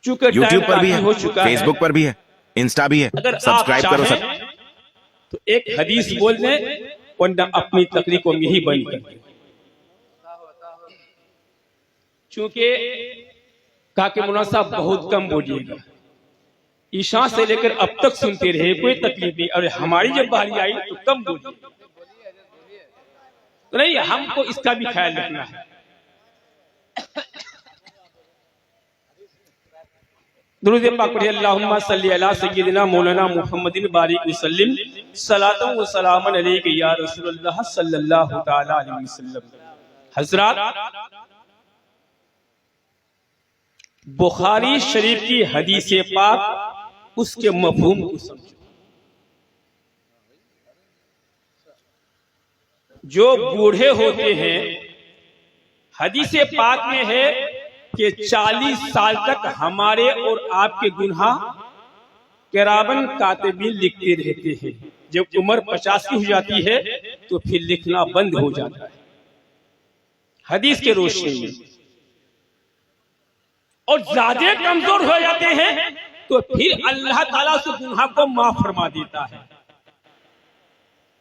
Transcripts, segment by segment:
चूंकि यूट्यूब पर भी हो है, चुका फेसबुक पर भी है, इंस्टा भी है, अगर सब्सक्राइब करो सब। तो एक हदीस बोल दें वरना अपनी तकरीर को यही बंद कर दें। चूंकि कहा कि मौलाना साहब बहुत कम बोलिएगा, ईशा से लेकर अब तक सुनते रहे, कोई तकलीफ नहीं, और हमारी जब बारी आई तो कम बोलिए। तो नहीं, हमको इसका भी ख्याल रखना है। दुरूद पाक पढ़िए, अल्लाहुम्मा सल्ली अला सय्यिदिना मौलाना मुहम्मदिन बारिक वसल्लिम सलातन व सलामन अलैका या रसूलल्लाह सल्लल्लाहु तआला अलैहि वसल्लम। हजरात, बुखारी शरीफ की हदीस पाक उसके मफहूम को समझो। जो बूढ़े होते हैं, हदीस पाक में है कि 40 साल तक हमारे और आपके गुनाह किरामन कातिबीन लिखते रहते हैं। जब उम्र 50 की हो जाती है तो फिर लिखना बंद हो जाता है हदीस के रोशनी में, और ज्यादा कमजोर हो जाते हैं तो फिर अल्लाह ताला से गुनाह को माफ फरमा देता है।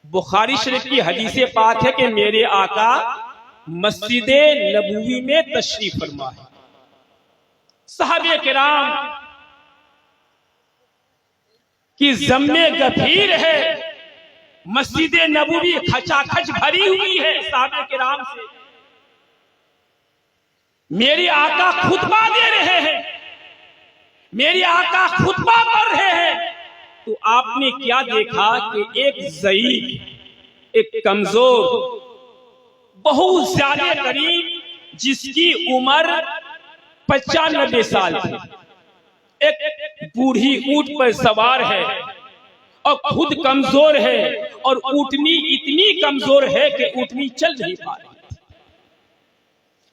बुखारी शरीफ की हदीस पाक है कि मेरे आका मस्जिद नबवी में तशरीफ फरमा है। सहाबे किराम की ज़म्मे गंभीर है, मस्जिद नबवी खचाखच भरी हुई है सहाबे किराम से। मेरे आका खुतबा दे रहे हैं, मेरे आका खुतबा पढ़ रहे हैं, तो आपने क्या देखा कि एक ज़ईफ, एक कमजोर, बहुत ज्यादा करीब, जिसकी उम्र 95 साल थी, एक बूढ़ी ऊंट पर सवार है और खुद कमजोर है, और ऊँटनी इतनी कमजोर है कि ऊँटनी चल नहीं पा रही,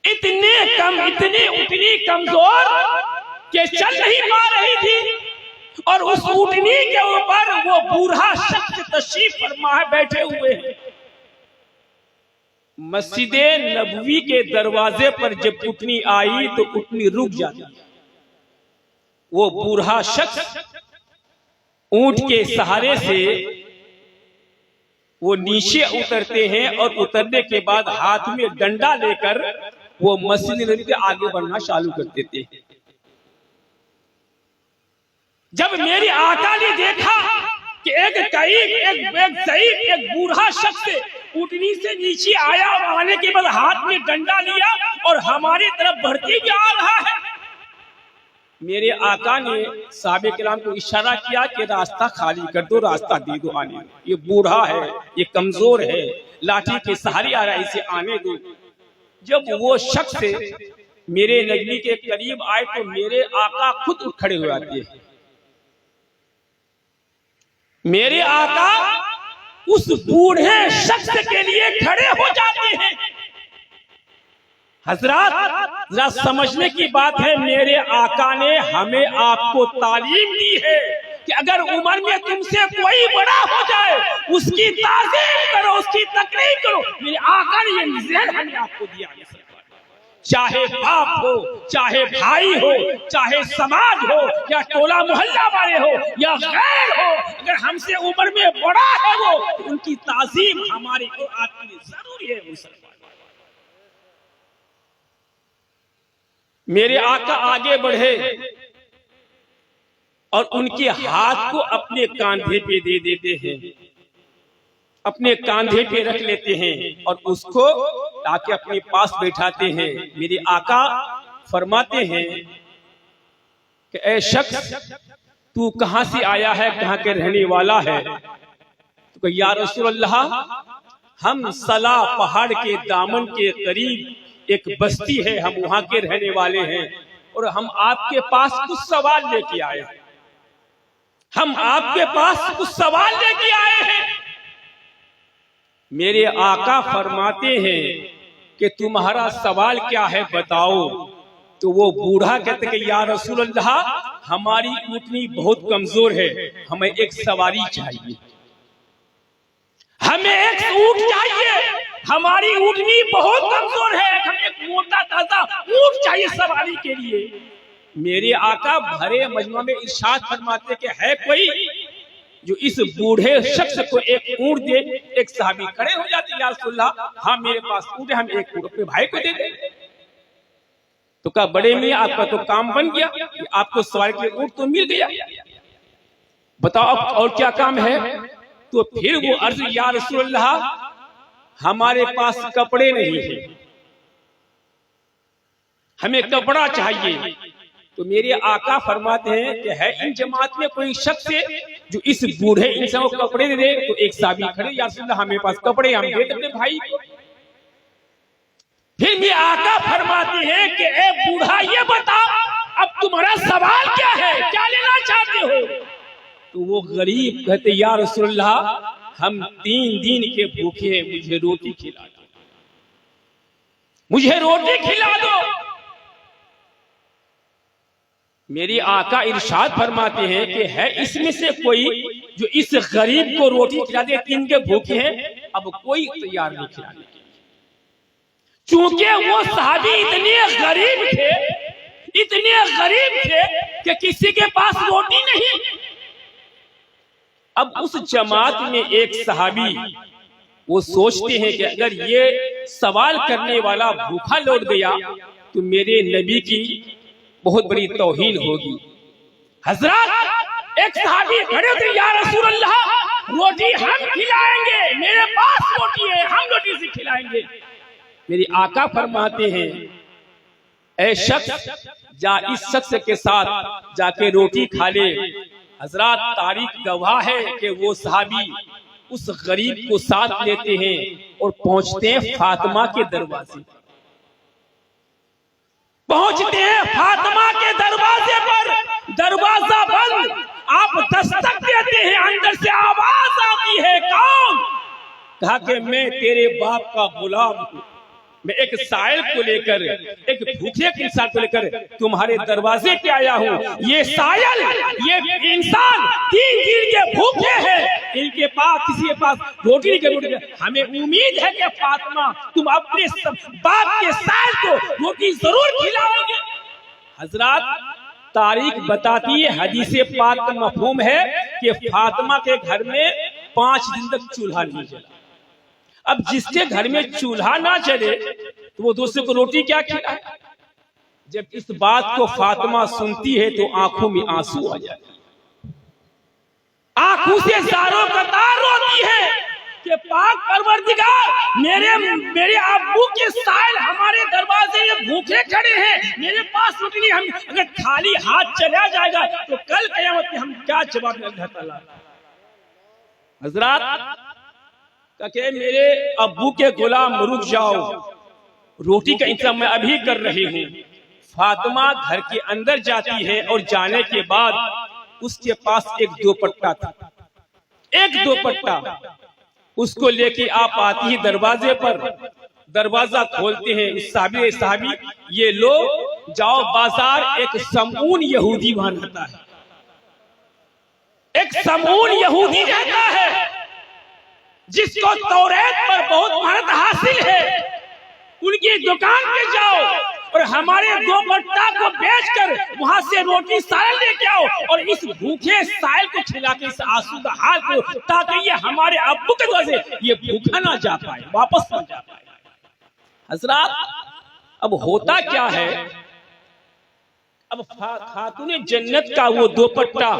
इतनी कमजोर कि चल नहीं पा रही थी। और उस ऊँटनी के ऊपर वो बूढ़ा शख्स तशरीफ फरमा है, बैठे हुए हैं। मस्जिद नबवी के दरवाजे पर जब ऊँटनी आई तो ऊँटनी रुक जाती। वो बूढ़ा शख्स ऊँट के सहारे से वो नीचे उतरते हैं, और उतरने के बाद हाथ में डंडा लेकर वो मस्जिद नबवी के आगे बढ़ना चालू कर देते हैं। जब मेरी आका ने देखा कि एक ज़ईफ, एक बूढ़ा शख्स ऊँटनी से नीचे आया, और आने के बाद हाथ में डंडा लिया और हमारी तरफ बढ़ते हुए आ रहा है, मेरे आका ने साहबे किराम को इशारा किया कि रास्ता खाली कर दो, रास्ता दे दो आने। ये बूढ़ा है, ये कमजोर है, लाठी के सहारे आ रहा है, इसे आने दो। जब वो शख्स मेरे नबी के करीब आए तो मेरे आका खुद उठ खड़े हो जाते हैं। मेरे आका उस बूढ़े शख्स के लिए खड़े हो जाते हैं। हजरात, जरा समझने की बात है, मेरे आका ने हमें आपको तालीम दी है कि अगर उम्र में तुमसे कोई बड़ा हो जाए उसकी ताज़ीम करो, उसकी तकरीम करो। मेरे आका ने ये निज़ाम हमें आपको दिया है। चाहे बाप हो, चाहे भाई हो, चाहे समाज हो, या टोला मोहल्ला वाले हो, या गैर हो, अगर हमसे उम्र में बड़ा है वो, उनकी ताज़ीम हमारे को आपके लिए जरूरी है। मुसलमान, मेरे आका आगे बढ़े और उनके हाथ को अपने कांधे पे दे देते हैं, अपने कांधे पे रख लेते हैं और उसको आके अपने पास बैठाते हैं। मेरे आका फरमाते हैं कि ऐ शख्स, तू कहां से आया है, कहां के रहने वाला है? तो या रसूल अल्लाह, हम सला पहाड़ के दामन के करीब एक बस्ती है, हम वहां के रहने वाले हैं, और हम आपके पास कुछ सवाल लेके आए हैं। हम आपके पास कुछ सवाल लेके आए हैं। मेरे आका फरमाते हैं कि तुम्हारा सवाल क्या है, बताओ। तो वो बूढ़ा कहते कि या रसूल अल्लाह, हमारी ऊँटनी बहुत कमजोर है, हमें एक सवारी चाहिए, हमें एक ऊँट चाहिए, हमारी ऊँटनी बहुत कमजोर है, हमें एक मोटा ताजा ऊँट चाहिए सवारी के लिए। मेरे आका भरे मजमा में इरशाद फरमाते कि है कोई जो इस बूढ़े शख्स को एक ऊंट दे। एक सहाबी खड़े हो जाते, या रसूलल्लाह, हाँ मेरे पास ऊंट है, हम एक ऊंट अपने भाई को दे दें। तो कहा, बड़े मियां आपका तो काम बन गया, आपको सवारी के ऊंट तो मिल गया, बताओ और क्या काम है। तो फिर वो अर्ज, या रसूलल्लाह, हमारे पास कपड़े नहीं है, हमें कपड़ा चाहिए। तो मेरे आका फरमाते हैं कि है इन जमात में कोई शख्स जो इस बूढ़े इंसान को कपड़े दे दे। तो एक साहबी खड़े, या रसूलल्लाह, हमें पास कपड़े, हम दे अपने भाई को। फिर मेरे आका फरमाते हैं कि ए बूढ़ा, ये बता अब तुम्हारा सवाल क्या है, क्या लेना चाहते हो। तो वो गरीब कहते, या रसूलल्लाह, हम 3 दिन के भूखे हैं, मुझे रोटी खिला दो, मुझे रोटी खिला दो। मेरी आका इरशाद फरमाते हैं कि है इसमें से कोई जो इस गरीब को रोटी खिला दे, 3 के भूखे हैं। अब कोई तैयार नहीं खिलाने के लिए, चूंकि वो सहाबी इतने गरीब थे, इतने गरीब थे कि किसी के पास रोटी नहीं। अब उस जमात में एक सहाबी वो सोचते हैं कि अगर ये सवाल करने वाला भूखा लौट गया तो मेरे नबी की बहुत बड़ी तौहीन होगी। हजरत, एक सहाबी खड़े थे, या रसूलल्लाह, रोटी हम खिलाएंगे, मेरे पास रोटी है, हम रोटी से खिलाएंगे। मेरे आका फरमाते हैं, ऐ शख्स, जा इस शख्स के साथ जाके रोटी खा ले। हजरत, तारीख गवाह है कि वो सहाबी उस गरीब को साथ लेते हैं और पहुंचते हैं फातिमा के दरवाजे। पहुंचते हैं फातिमा के दरवाजे पर, दरवाजा बंद, आप दस्तक देते हैं, अंदर से आवाज आती है, कौन? कहा कि मैं तेरे बाप का गुलाम हूं, मैं एक साइल को लेकर, एक भूखे इंसान को लेकर तुम्हारे दरवाजे पे आया हूँ। ये साइल, ये इंसान 3 दिन के भूखे हैं, इनके पास, किसी के पास रोटी नहीं। हमें उम्मीद है कि फातिमा, तुम अपने बाप के साइल को रोटी जरूर खिलाओगे। हजरत, तारीख बताती है, हदीसे पाक का मफहूम है कि फातिमा के घर में 5 दिन तक चूल्हा नहीं जला। अब जिसके घर में चूल्हा ना चले तो वो दूसरे को रोटी क्या खिलाए। जब इस बात को फातिमा सुनती है तो आंखों में आंसू आ जाते हैं, आंखों से ज़ारों कतार रोती है कि पाक परवरदिगार, मेरे अब्बू के साइल हमारे दरवाजे में भूखे खड़े हैं, मेरे पास रोटी नहीं, हम अगर खाली हाथ चला जाएगा तो कल क़यामत में हम क्या जवाब देंगे। हजरत, कि मेरे अब्बू के गुलाम, रुक जाओ, रोटी का इंतजाम मैं अभी कर रही हूँ। फातिमा घर के अंदर जाती है और जाने के बाद उसके पास एक दुपट्टा था, एक दुपट्टा, उसको लेके आप आती है दरवाजे पर। दरवाजा खोलते हैं, साहबी, ये लो, जाओ बाजार, एक समून यहूदी वहां रहता है, एक समून यहूदी रहता है जिसको तौरात पर बहुत महारत हासिल है। उनकी दुकान पे जाओ और हमारे दुपट्टा को बेचकर वहां से रोटी साइल लेके आओ और इस भूखे साइल को खिला के इस आसूदा हाल को, ताकि ये हमारे अब्बू के वजह से ये भूखा ना जा पाए, वापस ना जा पाए। हजरत, अब होता क्या है, अब खातून जन्नत का वो दुपट्टा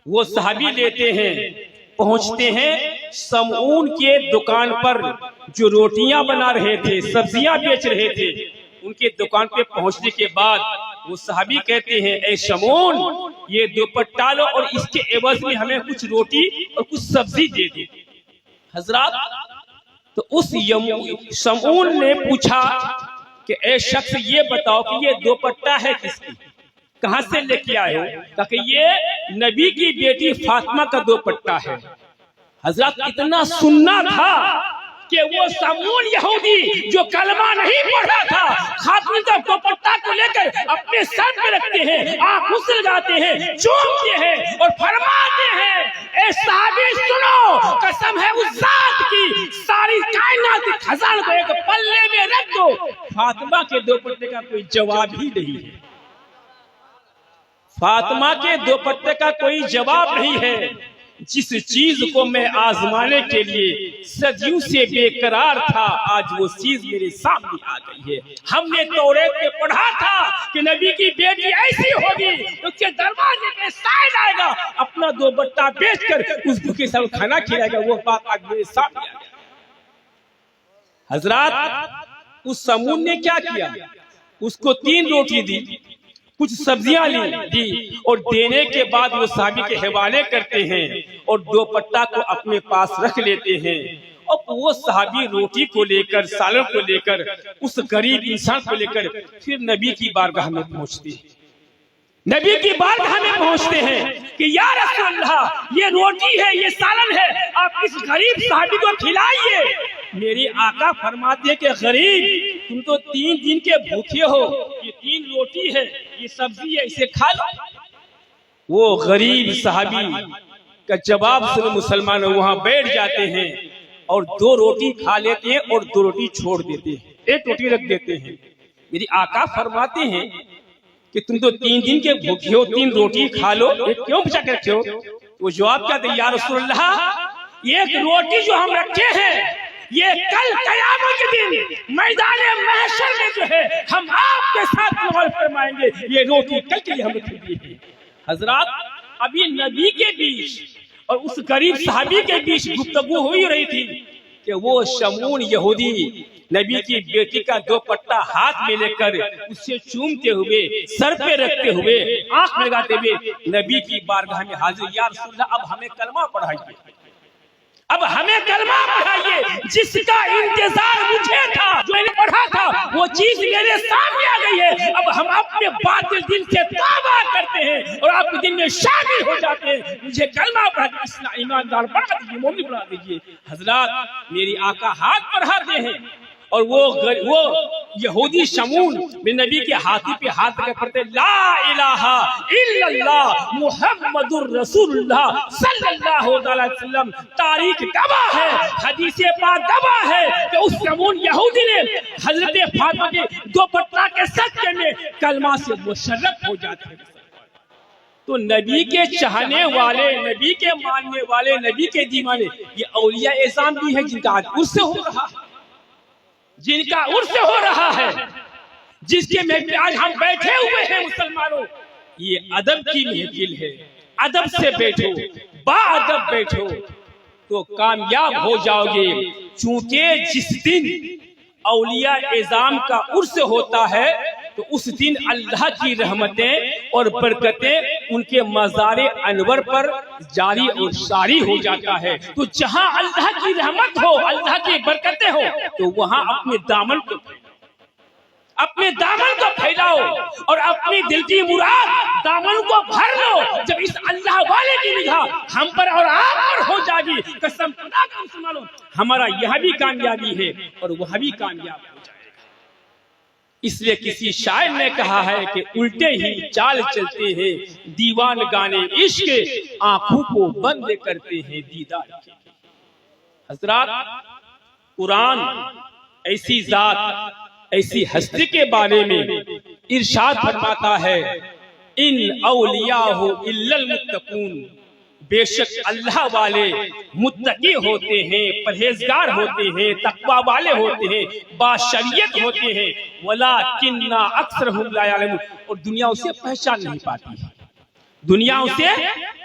वो सहाबी लेते हैं, पहुंचते हैं समून के दुकान पर, जो रोटियां बना रहे थे, सब्जियां बेच रहे थे, उनके दुकान पे पहुंचने के बाद वो सहाबी कहते हैं, ए समून, ये दुपट्टा लो और इसके एवज में हमें कुछ रोटी और कुछ सब्जी दे दो। हजरत, तो उस समून ने पूछा कि ए शख्स, ये बताओ कि ये दुपट्टा है किसकी, कहां से लेके आए हो? ताकि ये नबी की बेटी फातिमा का दुपट्टा है। हजरत, इतना सुनना था कि वो समून यहूदी जो कलमा नहीं पढ़ा था, खातून का दुपट्टा को लेकर अपने सर पे रखते हैं, आंखों से लगाते हैं, चूमते हैं और फरमाते हैं, ए साहबी सुनो, कसम है उस जात की, सारी कायनात के खजाने को एक पल्ले में रख दो, फातिमा के दुपट्टे का कोई जवाब ही नहीं है। फातिमा के दुपट्टे का कोई जवाब नहीं है। जिस चीज को मैं आजमाने के लिए सदियों से बेकरार था, आज वो चीज मेरे सामने आ गई है। हमने तौरात में पढ़ा था कि नबी की बेटी ऐसी होगी, उसके दरवाजे पे साइड आएगा, अपना दुपट्टा बेचकर उस भूखे सब खाना खिलाएगा। वो बात आज मेरे सामने आ गई। हजरात, उस समून ने क्या किया? उसको 3 रोटी दी, कुछ सब्जियां दी और देने के बाद वो साहबी के हवाले करते हैं और दुपट्टा को अपने पास रख लेते हैं। और वो साहबी रोटी को लेकर, सालन को लेकर, उस गरीब इंसान को लेकर फिर नबी की बारगाह में पहुंचते हैं। नबी की बारगाह में पहुंचते हैं कि या रसूलल्लाह, ये रोटी है, ये सालन है, आप इस गरीब साहबी को खिलाइए। मेरे आका फरमाते हैं कि गरीब, तुम तो 3 दिन के भूखे हो, ये 3 रोटी है, ये सब्जी है, इसे खा लो। वो गरीब साहबी का जवाब सुन मुसलमान वहां बैठ जाते हैं और 2 रोटी खा लेते हैं और 2 रोटी छोड़ देते हैं, 1 रोटी रख देते हैं। मेरी आका फरमाते हैं कि तुम तो 3 दिन के भूखे हो, 3 रोटी खा लो, एक क्यों बचा के रखे हो? वो जवाब क्या दे? या रसूलल्लाह, 1 रोटी जो हम रखे हैं, ये कल क़यामत के दिन मैदान महशर में जो है हम आपके साथ कबूल फरमाएंगे। ये रोटी कल के लिए हम रख दी है। हजरात, अभी नबी के बीच और उस गरीब साहबी के बीच गुफ्तगू हो रही थी कि वो शमून यहूदी नबी की बेटी का दुपट्टा हाथ में लेकर उससे चूमते हुए, सर पे रखते हुए, आंख लगाते हुए नबी की बारगाह में हाजिर, या रसूलल्लाह, अब हमें कलमा पढ़ाइए, अब हमें कलमा पढ़ाइए। जिसका इंतजार मुझे था, जो मैंने पढ़ा था, वो चीज मेरे सामने आ गई है। अब हम अपने बातिल दिन से तौबा करते हैं और आपके दिन में शामिल हो जाते हैं। मुझे कलमा पढ़ा दीजिए, ईमानदार पढ़ा दीजिए, मोमिन पढ़ा दीजिए। हजरात, मेरी आका हाथ बढ़ाते हैं और वो यहूदी शमून बिन नबी के हाथी पे हाथ रख पड़ते, ला इलाहा इल्लल्लाह मुहम्मदुर रसूलुल्लाह सल्लल्लाहु अलैहि वसल्लम। तारीख गवाह है, हदीसे पाक गवाह है कि उस शमून यहूदी ने हजरत फातिमा के दुपट्टा के सदके में कलमा से मुशर्रफ हो जाते हैं। तो नबी के चाहने वाले, नबी के मानने वाले, नबी के दीवाने, ये औलिया एज़ाम भी है जिनका आज उर्स हो रहा है, जिनका उर्स हो रहा है, जिसके में आज हम बैठे हुए हैं। मुसलमानों, ये अदब की महफिल है, अदब से बैठो, बाअदब बैठो तो कामयाब हो जाओगे। चूंकि जिस दिन औलिया एज़ाम का उर्स होता है तो उस दिन अल्लाह की रहमतें और बरकतें उनके मज़ार अनवर पर जारी और सारी हो जाता है। तो जहां अल्लाह की रहमत हो, अल्लाह की बरकतें हो, तो वहां अपने दामन को फैलाओ और अपनी दिल की मुराद दामन को भर लो। जब इस अल्लाह वाले की निगाह हम पर और आप पर हो जाएगी, कसम खुदा का मुसलमानों, हमारा यह भी कामयाबी है और वह भी कामयाब हो जाएगा। इसलिए किसी शायर ने कहा है कि उल्टे ही चाल चलते हैं दीवान गाने इश्क, आंखों को बंद करते हैं दीदार के। हजरात, कुरान ऐसी जात, ऐसी हस्ती के बारे में इरशाद फरमाता है, इन औलियाहु इल्लल मुत्तकून, बेशक अल्लाह वाले मुत्तकी होते हैं, परहेजगार होते हैं, तकवा वाले होते हैं, बाशरियत होते हैं, वलाकिन्ना अक्सरहुम ला यअलमून, और दुनिया उसे पहचान नहीं पाती है। दुनिया उसे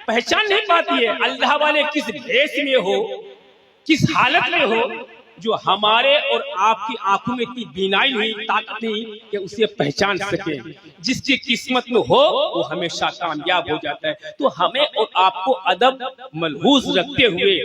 पहचान नहीं पाती है। अल्लाह वाले किस भेष में हो, किस हालत में हो, जो हमारे और आपकी आंखों में इतनी बीनाई नहीं, ताकत नहीं कि उसे पहचान सके। जिसकी किस्मत में हो वो हमेशा कामयाब हो जाता है। तो हमें और आपको अदब मलहूज रखते हुए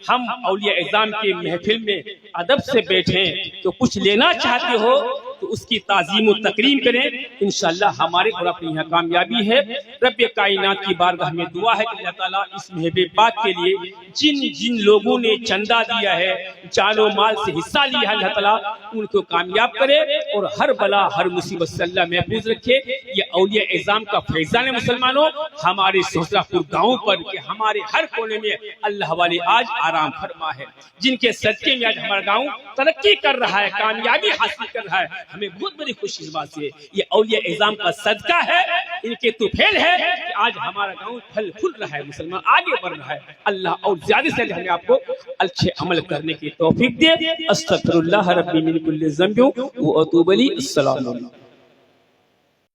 हम औलिया एज़ाम के महफिल में अदब से बैठें। तो कुछ लेना चाहते हो तो उसकी ताज़ीम व तकरीम करें, इंशाअल्लाह हमारे और अपनी यहाँ कामयाबी है। रब्बे कायनात की बारगाह में दुआ है कि अल्लाह ताला इस महफिल पाक के लिए जिन जिन लोगों ने चंदा दिया है, जानो माल से हिस्सा लिया है, अल्लाह ताला उनको कामयाब करे और हर बला हर मुसीबत से अल्लाह महफूज रखे। ये औलिया एज़ाम का फैज़ान है मुसलमानों, हमारे सोहरापुर गाँव पर के हमारे हर कोने में अल्लाह वाले आज आराम फरमा है, जिनके सदके में आज हमारा गाँव तरक्की कर रहा है, कामयाबी हासिल कर रहा है। हमें बहुत बड़ी खुशी इस बात से, ये औलिया इज़ाम का सदका है, इनके तुफैल है कि आज हमारा गांव फल फूल रहा है, मुसलमान आगे बढ़ रहा है। अल्लाह और ज्यादा से ज्यादा हमें आपको अच्छे अमल करने की तौफीक दे। अस्तगफिरुल्लाह रब्बी मिन कुल्ली ज़ंबि व अतूबु इलैहि। अस्सलामु अलैकुम।